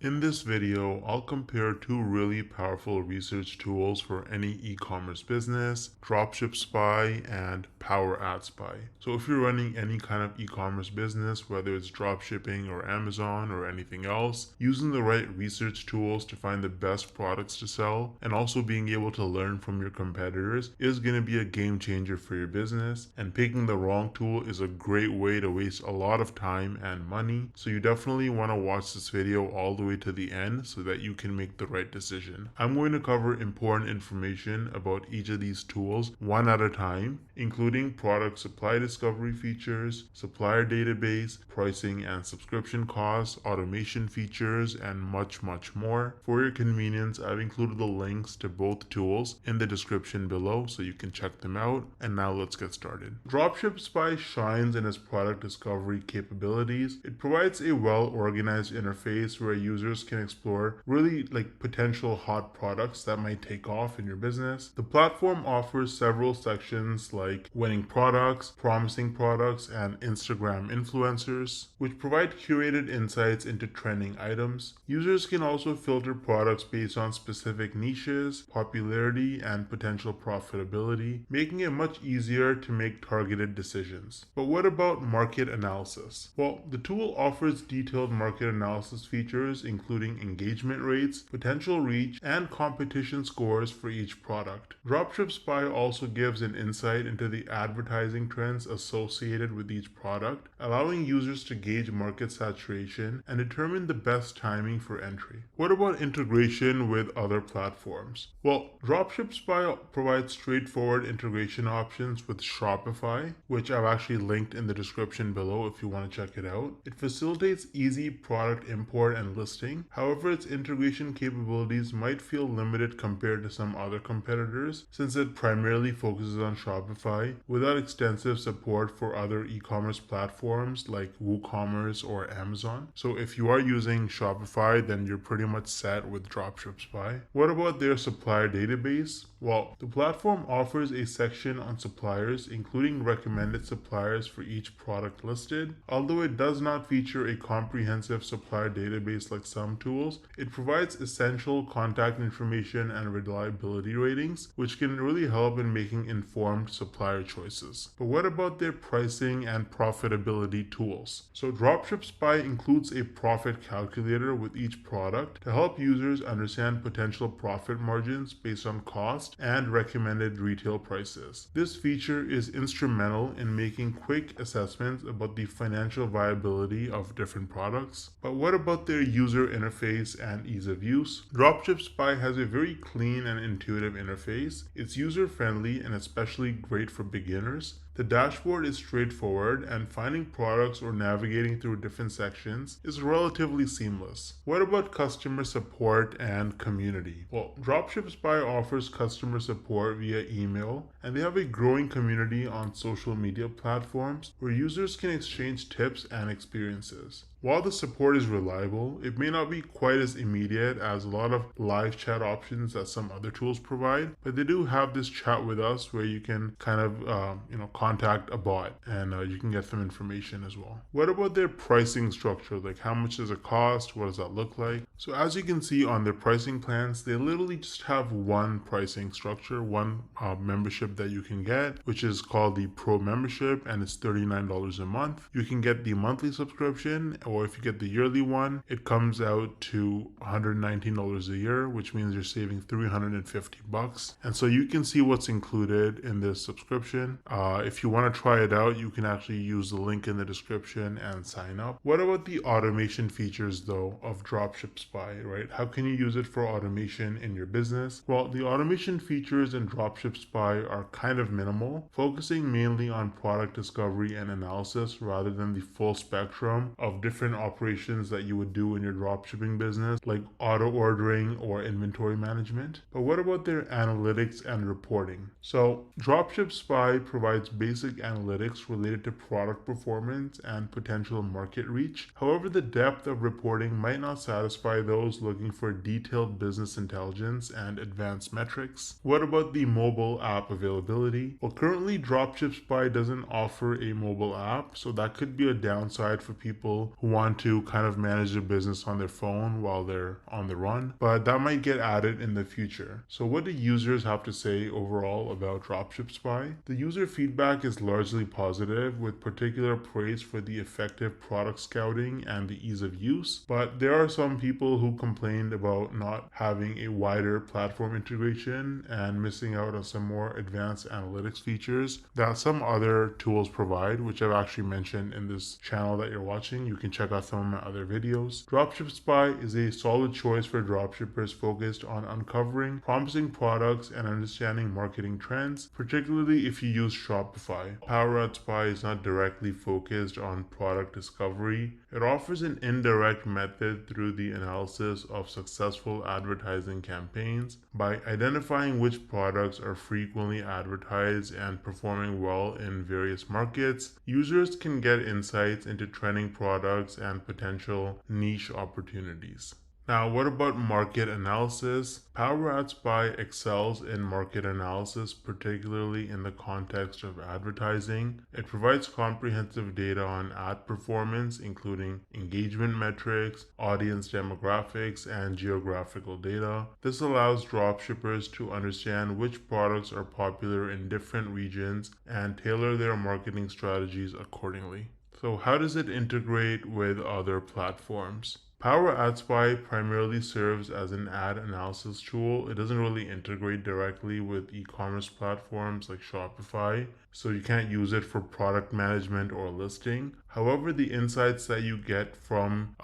In this video, I'll compare two really powerful research tools for any e-commerce business, Dropship Spy and PowerAdSpy. So if you're running any kind of e-commerce business, whether it's dropshipping or Amazon or anything else, using the right research tools to find the best products to sell and also being able to learn from your competitors is going to be a game changer for your business, and picking the wrong tool is a great way to waste a lot of time and money. So you definitely want to watch this video all the way to the end so that you can make the right decision. I'm going to cover important information about each of these tools one at a time, including product supply discovery features, supplier database, pricing and subscription costs, automation features, and much more. For your convenience, I've included the links to both tools in the description below so you can check them out. And now let's get started. Dropship Spy shines in its product discovery capabilities. It provides a well-organized interface where users can explore really potential hot products that might take off in your business. The platform offers several sections like winning products, promising products, and Instagram influencers, which provide curated insights into trending items. Users can also filter products based on specific niches, popularity, and potential profitability, making it much easier to make targeted decisions. But what about market analysis? Well, the tool offers detailed market analysis features, including engagement rates, potential reach, and competition scores for each product. Dropship Spy also gives an insight into the advertising trends associated with each product, allowing users to gauge market saturation and determine the best timing for entry. What about integration with other platforms? Well, Dropship Spy provides straightforward integration options with Shopify, which I've actually linked in the description below if you want to check it out. It facilitates easy product import and listing. However, its integration capabilities might feel limited compared to some other competitors, since it primarily focuses on Shopify without extensive support for other e-commerce platforms like WooCommerce or Amazon. So if you are using Shopify, then you're pretty much set with Dropship Spy. What about their supplier database? Well, the platform offers a section on suppliers, including recommended suppliers for each product listed. Although it does not feature a comprehensive supplier database like some tools, it provides essential contact information and reliability ratings, which can really help in making informed supplier choices. But what about their pricing and profitability tools? So Dropship Spy includes a profit calculator with each product to help users understand potential profit margins based on cost and recommended retail prices. This feature is instrumental in making quick assessments about the financial viability of different products. But what about their user interface and ease of use? Dropship Spy has a very clean and intuitive interface. It's user-friendly and especially great for beginners. The dashboard is straightforward, and finding products or navigating through different sections is relatively seamless. What about customer support and community? Well, Dropship Spy offers customer support via email, and they have a growing community on social media platforms where users can exchange tips and experiences. While the support is reliable, it may not be quite as immediate as a lot of live chat options that some other tools provide, but they do have this chat with us where you can kind of contact a bot and you can get some information as well. What about their pricing structure? Like, how much does it cost? What does that look like? So as you can see on their pricing plans, they literally just have one pricing structure, one membership that you can get, which is called the Pro membership, and it's $39 a month. You can get the monthly subscription, or if you get the yearly one, it comes out to $119 a year, which means you're saving $350. And so you can see what's included in this subscription. If you want to try it out, you can actually use the link in the description and sign up. What about the automation features though of Dropship Spy, right? How can you use it for automation in your business? Well, the automation features in Dropship Spy are kind of minimal, focusing mainly on product discovery and analysis rather than the full spectrum of different operations that you would do in your dropshipping business, like auto ordering or inventory management. But what about their analytics and reporting? So Dropship Spy provides basic analytics related to product performance and potential market reach. However, the depth of reporting might not satisfy those looking for detailed business intelligence and advanced metrics. What about the mobile app availability? Well, currently Dropship Spy doesn't offer a mobile app, so that could be a downside for people who who want to kind of manage their business on their phone while they're on the run, but that might get added in the future. So what do users have to say overall about Dropship Spy? The user feedback is largely positive, with particular praise for the effective product scouting and the ease of use, but there are some people who complained about not having a wider platform integration and missing out on some more advanced analytics features that some other tools provide, which I've actually mentioned in this channel that you're watching. You can check out some of my other videos. Dropship Spy is a solid choice for dropshippers focused on uncovering promising products and understanding marketing trends, particularly if you use Shopify. PowerAdSpy is not directly focused on product discovery. It offers an indirect method through the analysis of successful advertising campaigns. By identifying which products are frequently advertised and performing well in various markets, users can get insights into trending products and potential niche opportunities. Now, what about market analysis? PowerAdSpy excels in market analysis, particularly in the context of advertising. It provides comprehensive data on ad performance, including engagement metrics, audience demographics, and geographical data. This allows dropshippers to understand which products are popular in different regions and tailor their marketing strategies accordingly. So, how does it integrate with other platforms? PowerAdSpy primarily serves as an ad analysis tool. It doesn't really integrate directly with e-commerce platforms like Shopify, so you can't use it for product management or listing. However, the insights that you get from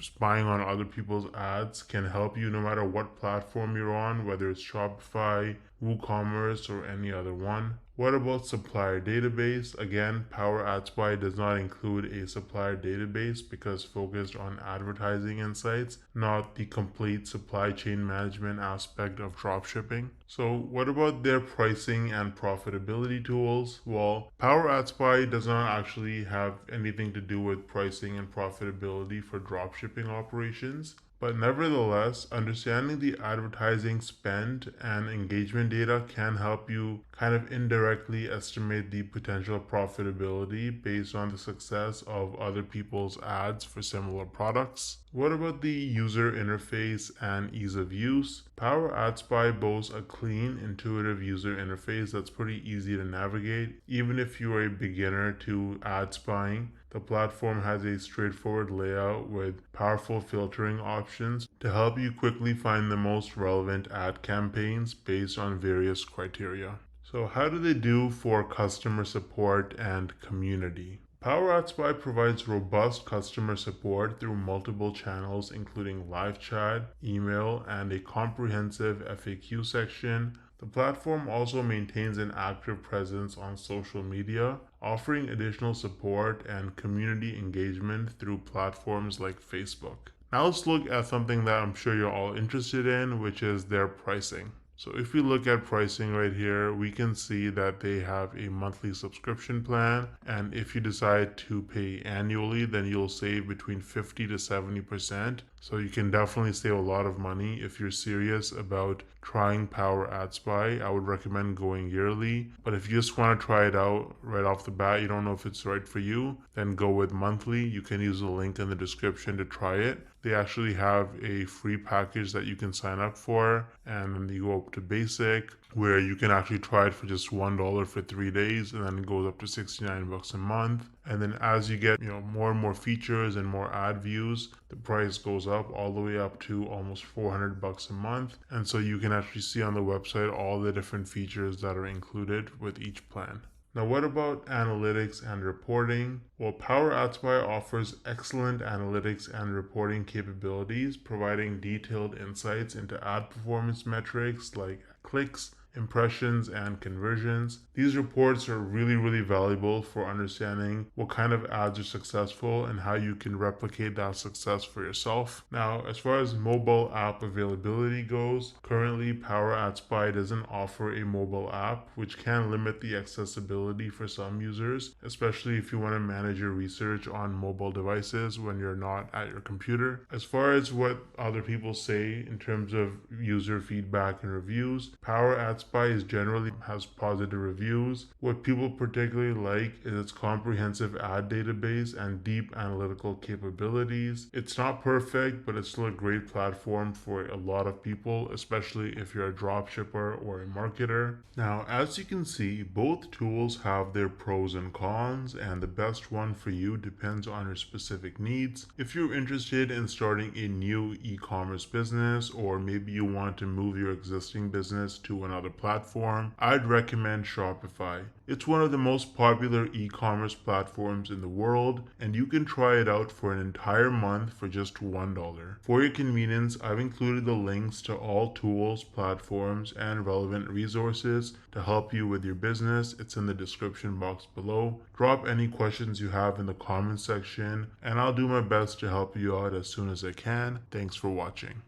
spying on other people's ads can help you no matter what platform you're on, whether it's Shopify, WooCommerce, or any other one. What about supplier database? Again, PowerAdSpy does not include a supplier database because focused on advertising insights, not the complete supply chain management aspect of dropshipping. So what about their pricing and profitability tools? Well, PowerAdSpy does not actually have anything to do with pricing and profitability for dropshipping operations. But nevertheless, understanding the advertising spend and engagement data can help you kind of indirectly estimate the potential profitability based on the success of other people's ads for similar products. What about the user interface and ease of use? PowerAdSpy boasts a clean, intuitive user interface that's pretty easy to navigate. Even if you are a beginner to ad spying, the platform has a straightforward layout with powerful filtering options to help you quickly find the most relevant ad campaigns based on various criteria. So how do they do for customer support and community? PowerAdSpy provides robust customer support through multiple channels, including live chat, email, and a comprehensive FAQ section. The platform also maintains an active presence on social media, offering additional support and community engagement through platforms like Facebook. Now let's look at something that I'm sure you're all interested in, which is their pricing. So if we look at pricing right here, we can see that they have a monthly subscription plan. And if you decide to pay annually, then you'll save between 50 to 70%. So you can definitely save a lot of money. If you're serious about trying PowerAdSpy, I would recommend going yearly. But if you just want to try it out right off the bat, you don't know if it's right for you, then go with monthly. You can use the link in the description to try it. They actually have a free package that you can sign up for, and then you go up to basic, where you can actually try it for just $1 for 3 days, and then it goes up to $69 a month. And then as you get more and more features and more ad views, the price goes up all the way up to almost $400 a month. And so you can actually see on the website all the different features that are included with each plan. Now, what about analytics and reporting? Well, PowerAdSpy offers excellent analytics and reporting capabilities, providing detailed insights into ad performance metrics like clicks, impressions, and conversions. These reports are really valuable for understanding what kind of ads are successful and how you can replicate that success for yourself. Now, as far as mobile app availability goes, currently PowerAdSpy doesn't offer a mobile app, which can limit the accessibility for some users, especially if you want to manage your research on mobile devices when you're not at your computer. As far as what other people say in terms of user feedback and reviews, PowerAdSpy PowerAdSpy is generally has positive reviews. What people particularly like is its comprehensive ad database and deep analytical capabilities. It's not perfect, but it's still a great platform for a lot of people, especially if you're a dropshipper or a marketer. Now, as you can see, both tools have their pros and cons, and the best one for you depends on your specific needs. If you're interested in starting a new e-commerce business, or maybe you want to move your existing business to another platform, I'd recommend Shopify. It's one of the most popular e-commerce platforms in the world, and you can try it out for an entire month for just $1. For your convenience, I've included the links to all tools, platforms, and relevant resources to help you with your business. It's in the description box below. Drop any questions you have in the comment section, and I'll do my best to help you out as soon as I can. Thanks for watching.